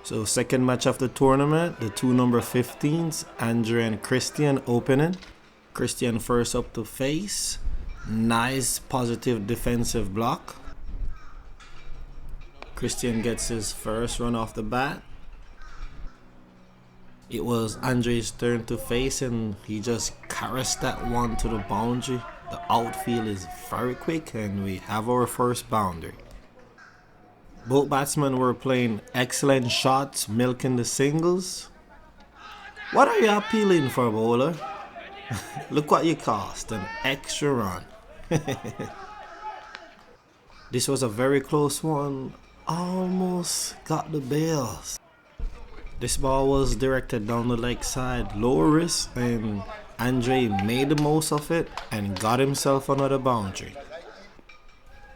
So second match of the tournament, the two number 15s, Andre and Christian opening. Christian first up to face. Nice positive defensive block. Christian gets his first run off the bat. It was Andre's turn to face and he just caressed that one to the boundary. The outfield is very quick and we have our first boundary. Both batsmen were playing excellent shots, milking the singles. What are you appealing for, bowler? Look what you cost, an extra run. This was a very close one. Almost got the bails. This ball was directed down the leg side, lower risk, and Andre made the most of it and got himself another boundary.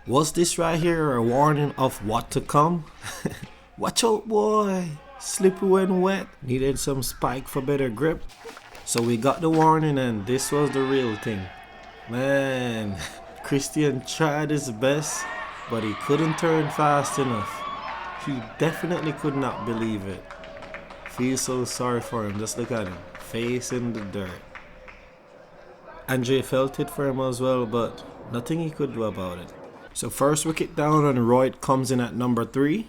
Was this right here a warning of what to come? Watch out, boy. Slippery when wet. Needed some spike for better grip. So we got the warning and this was the real thing. Man, Christian tried his best, but he couldn't turn fast enough. He definitely could not believe it. Feel so sorry for him. Just look at him. Face in the dirt. Andre felt it for him as well, but nothing he could do about it. So first wicket down and Roy comes in at number 3.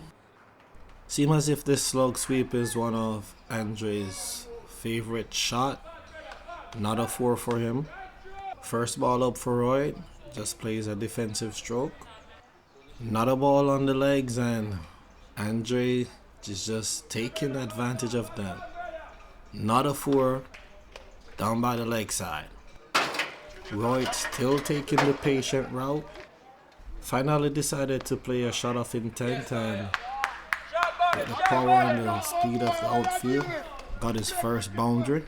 Seems as if this slug sweep is one of Andre's favorite shot. Not a 4 for him. First ball up for Roy. Just plays a defensive stroke. Not a ball on the legs and Andre is just taking advantage of that. Not a 4. Down by the leg side. Roy still taking the patient route. Finally decided to play a shot of intent and with the power and the speed of the outfield, got his first boundary.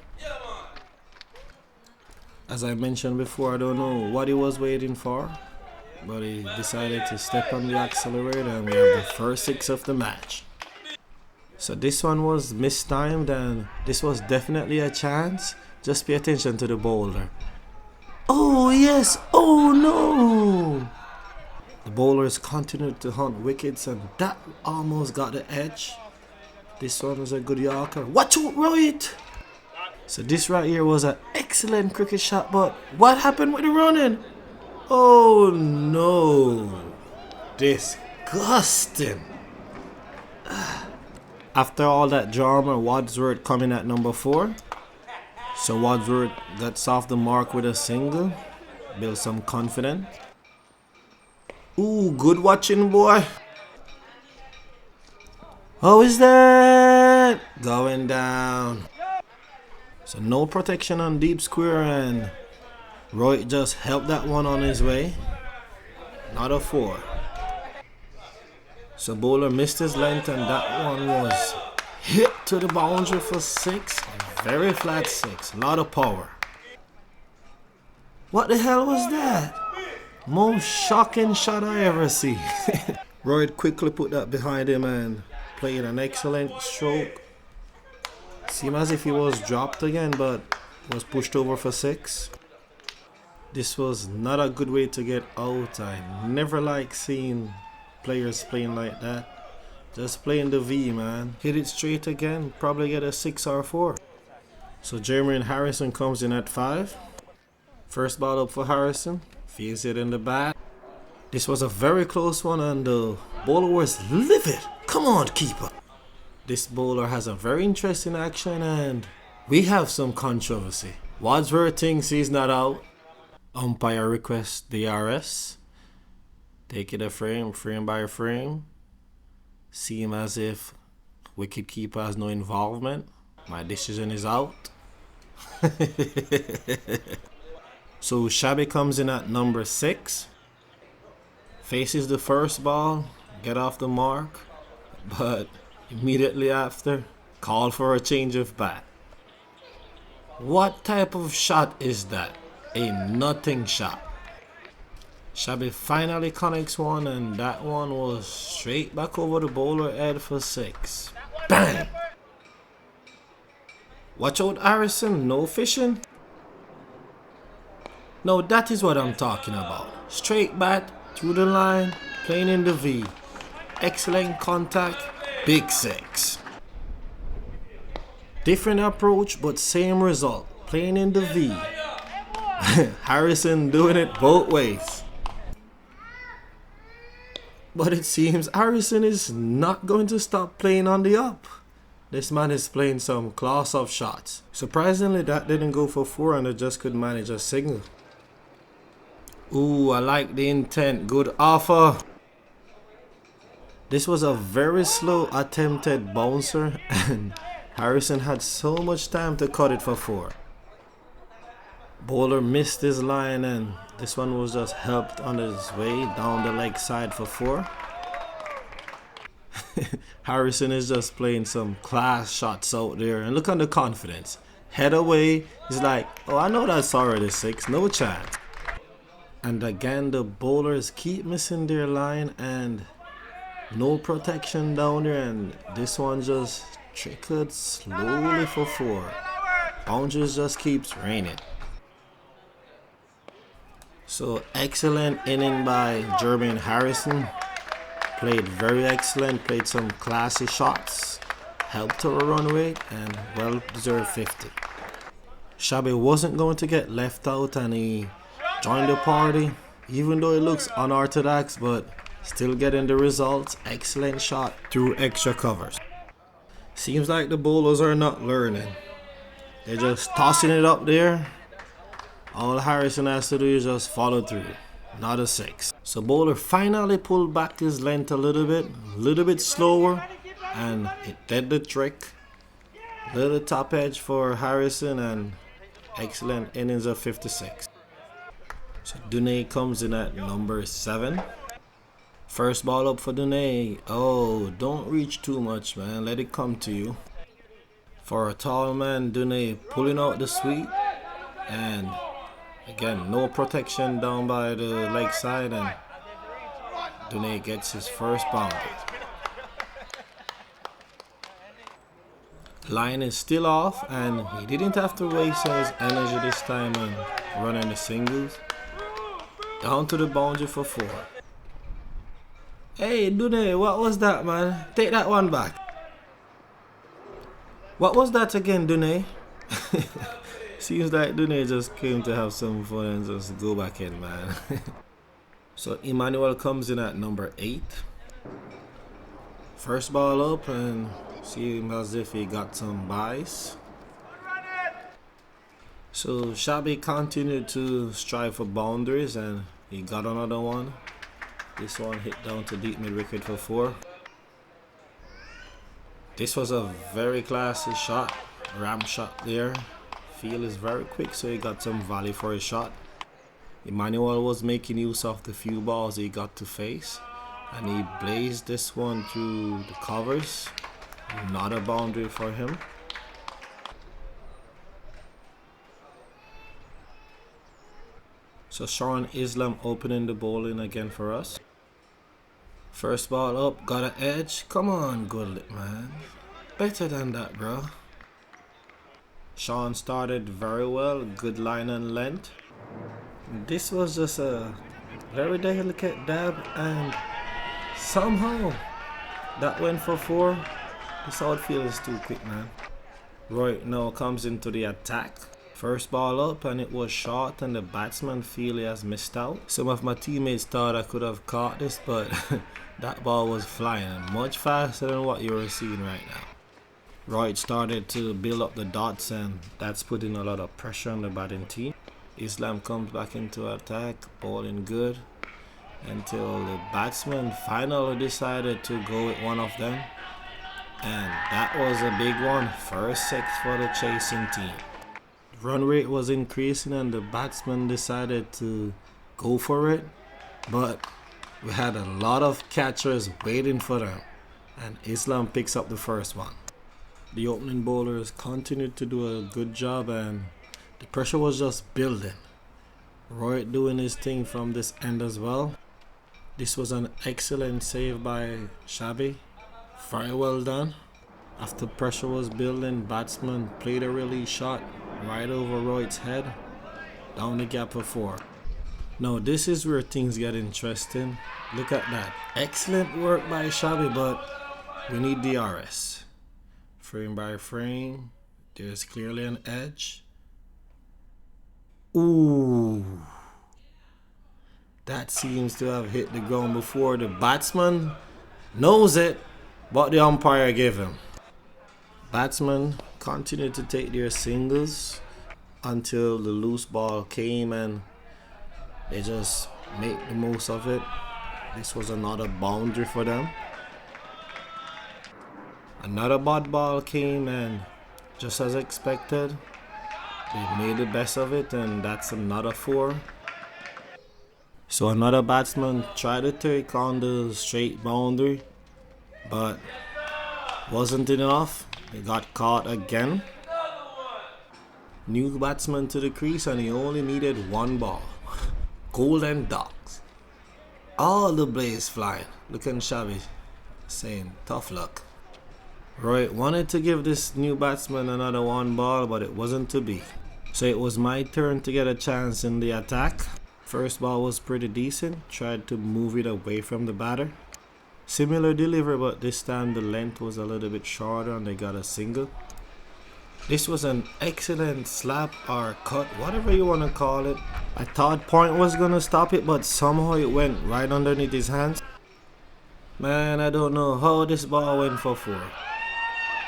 As I mentioned before, I don't know what he was waiting for, but he decided to step on the accelerator and we have the first 6 of the match. So this one was mistimed and this was definitely a chance. Just pay attention to the bowler. Oh yes, oh no! The bowlers continued to hunt wickets and that almost got the edge. This one was a good Yorker. Watch out, Roy! So this right here was an excellent cricket shot, but what happened with the running? Oh no. Disgusting. After all that drama, Wadsworth coming at number 4. So Wadsworth gets off the mark with a single. Build some confidence. Ooh, good watching, boy. How is that? Going down. So no protection on deep square and Roy just helped that one on his way. Not a 4. So bowler missed his length and that one was hit to the boundary for 6. Very flat 6. Lot of power. What the hell was that? Most shocking shot I ever see. Roy quickly put that behind him and played an excellent stroke. Seemed as if he was dropped again, but was pushed over for 6. This was not a good way to get out. I never like seeing players playing like that. Just playing the V, man. Hit it straight again, probably get a 6 or 4. So Jeremy Harrison comes in at 5. First ball up for Harrison. Feels it in the bat. This was a very close one and the bowler was livid. Come on, keeper. This bowler has a very interesting action and we have some controversy. Wadsworth thinks he's not out. Umpire requests DRS. Take it a frame by frame. Seem as if wicketkeeper has no involvement. My decision is out. So Shabby comes in at number 6. Faces the first ball, get off the mark, but immediately after, call for a change of bat. What type of shot is that? A nothing shot. Shabby finally connects one and that one was straight back over the bowler head for 6. Bang! Watch out, Harrison, no fishing. No, that is what I'm talking about. Straight bat, through the line, playing in the V. Excellent contact, big 6. Different approach, but same result. Playing in the V. Harrison doing it both ways. But it seems Harrison is not going to stop playing on the up. This man is playing some class of shots. Surprisingly, that didn't go for 4 and I just could manage a single. Ooh, I like the intent. Good offer. This was a very slow attempted bouncer and Harrison had so much time to cut it for 4. Bowler missed his line and this one was just helped on his way down the leg side for 4. Harrison is just playing some class shots out there and look at the confidence. Head away, he's like, oh, I know that's already 6, no chance. And again the bowlers keep missing their line and no protection down there and this one just trickled slowly for 4. Boundaries just keeps raining. So excellent inning by Jermaine Harrison. Played very excellent, played some classy shots, helped to a run rate and well deserved 50. Shabby wasn't going to get left out and he joined the party, even though it looks unorthodox, but still getting the results. Excellent shot through extra covers. Seems like the bowlers are not learning. They're just tossing it up there. All Harrison has to do is just follow through. Not a 6. So bowler finally pulled back his length a little bit slower, and it did the trick. Little top edge for Harrison and excellent innings of 56. So Dunay comes in at number 7. First ball up for Dunay. Oh, don't reach too much, man. Let it come to you. For a tall man, Dunay pulling out the sweep. And again, no protection down by the leg side. And Dunay gets his first boundary. Line is still off. And he didn't have to waste his energy this time and running the singles. Down to the boundary for 4. Hey, Dunay, what was that, man? Take that one back. What was that again, Dunay? Seems like Dunay just came to have some fun and just go back in, man. So Emmanuel comes in at number 8. First ball up and seems as if he got some buys. So Shabby continued to strive for boundaries and he got another one. This one hit down to deep mid wicket for 4. This was a very classy shot. Ram shot there. Field is very quick, so he got some value for his shot. Emmanuel was making use of the few balls he got to face. And he blazed this one through the covers. Not a boundary for him. So Sharon Islam opening the bowling again for us. First ball up, got an edge. Come on, good man. Better than that, bro. Sean started very well, good line and length. This was just a very delicate dab and somehow that went for 4. This outfield is too quick, man. Roy now comes into the attack. First ball up and it was short and the batsman feel he has missed out. Some of my teammates thought I could have caught this, but that ball was flying much faster than what you were seeing right now. Roy started to build up the dots and that's putting a lot of pressure on the batting team. Islam comes back into attack, bowling good until the batsman finally decided to go with one of them. And that was a big one. First 6 for the chasing team. Run rate was increasing and the batsman decided to go for it, but we had a lot of catchers waiting for them and Islam picks up the first one. The opening bowlers continued to do a good job and the pressure was just building. Roy doing his thing from this end as well. This was an excellent save by Shabby. Very well done. After pressure was building, batsman played a release shot right over Roy's head, down the gap for 4. Now this is where things get interesting. Look at that. Excellent work by Shabby, but we need DRS. Frame by frame, There's clearly an edge. Ooh. That seems to have hit the ground before the batsman knows it, but the umpire gave him. Batsmen continued to take their singles until the loose ball came and they just made the most of it. This was another boundary for them. Another bad ball came and just as expected, they made the best of it, and that's another 4. So another batsman tried to take on the straight boundary, but wasn't enough. They got caught again. New batsman to the crease and he only needed 1 ball. Golden Ducks. All the blades flying. Looking shabby. Saying tough luck. Roy wanted to give this new batsman another 1 ball, but it wasn't to be. So it was my turn to get a chance in the attack. First ball was pretty decent. Tried to move it away from the batter. Similar delivery, but this time the length was a little bit shorter and they got a single. This was an excellent slap or cut, whatever you want to call it. I thought Point was going to stop it, but somehow it went right underneath his hands. Man, I don't know how this ball went for 4.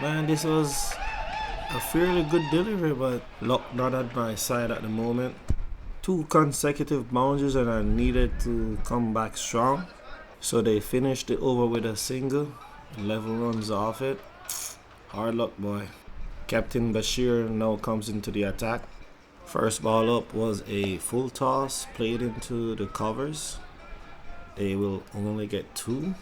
Man, this was a fairly good delivery, but luck not at my side at the moment. 2 consecutive boundaries and I needed to come back strong. So they finished it over with a single. 11 runs off it. Hard luck, boy. Captain Bashir now comes into the attack. First ball up was a full toss played into the covers. They will only get 2.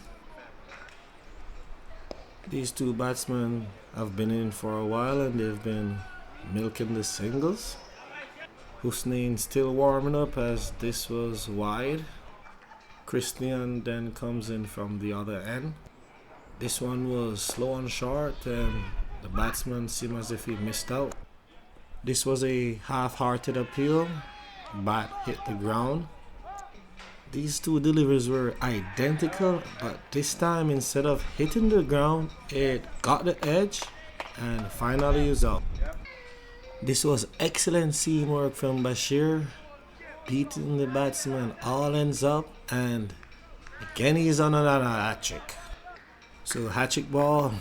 These 2 batsmen have been in for a while and they've been milking the singles. Hussein still warming up as this was wide. Christian then comes in from the other end. This one was slow and short and the batsman seemed as if he missed out. This was a half-hearted appeal. Bat hit the ground. These 2 deliveries were identical, but this time instead of hitting the ground, it got the edge and finally is out. This was excellent seam work from Bashir, beating the batsman all ends up, and again he's on another hat-trick. So hat-trick ball,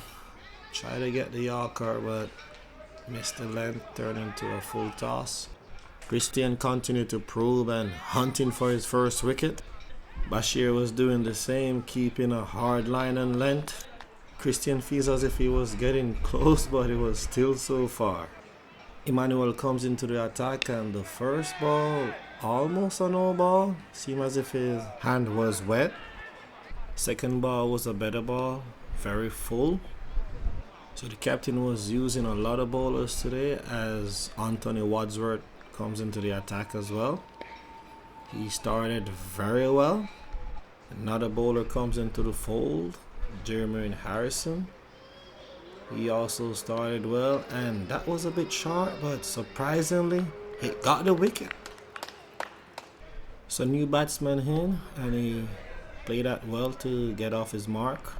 try to get the Yorker, but missed the length, turned into a full toss. Christian continued to probe and hunting for his first wicket. Bashir was doing the same, keeping a hard line and length. Christian feels as if he was getting close, but it was still so far. Emmanuel comes into the attack and the first ball, almost a no ball. Seemed as if his hand was wet. Second ball was a better ball, very full. So the captain was using a lot of bowlers today as Anthony Wadsworth comes into the attack as well. He started very well. Another bowler comes into the fold, Jeremy Harrison. He also started well, and that was a bit short, but surprisingly, it got the wicket. So new batsman in, and he played that well to get off his mark.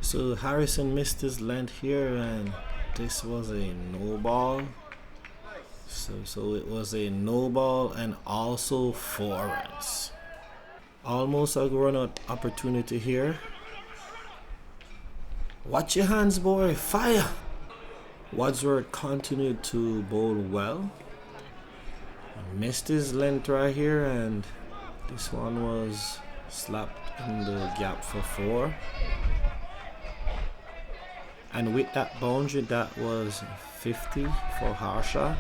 So Harrison missed his length here, and this was a no ball. So it was a no ball and also 4 runs. Almost a run-out opportunity here. Watch your hands, boy. Fire! Wadsworth continued to bowl well. Missed his length right here, and this one was slapped in the gap for 4. And with that boundary, that was 50 for Harsha.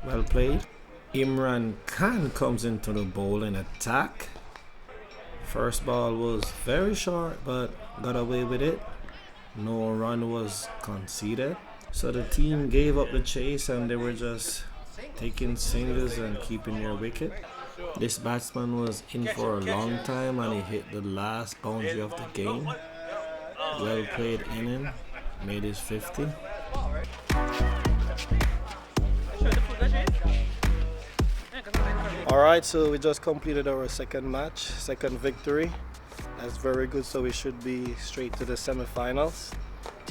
Well played. Imran Khan comes into the bowling attack. First ball was very short, but got away with it. No run was conceded. So the team gave up the chase and they were just taking singles and keeping their wicket. This batsman was in for a long time and he hit the last boundary of the game. Well played inning, made his 50. Alright, so we just completed our second match, second victory. That's very good, so we should be straight to the semi-finals.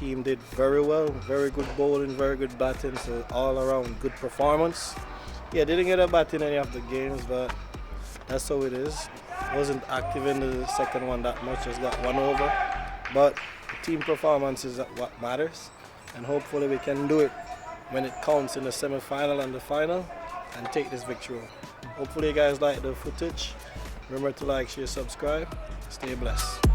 team did very well, very good bowling, very good batting, so all around good performance. Yeah, didn't get a bat in any of the games, but that's how it is. Wasn't active in the second one that much, just got one over. But the team performance is what matters, and hopefully we can do it when it counts in the semi-final and the final and take this victory home. Hopefully you guys like the footage. Remember to like, share, subscribe. Stay blessed.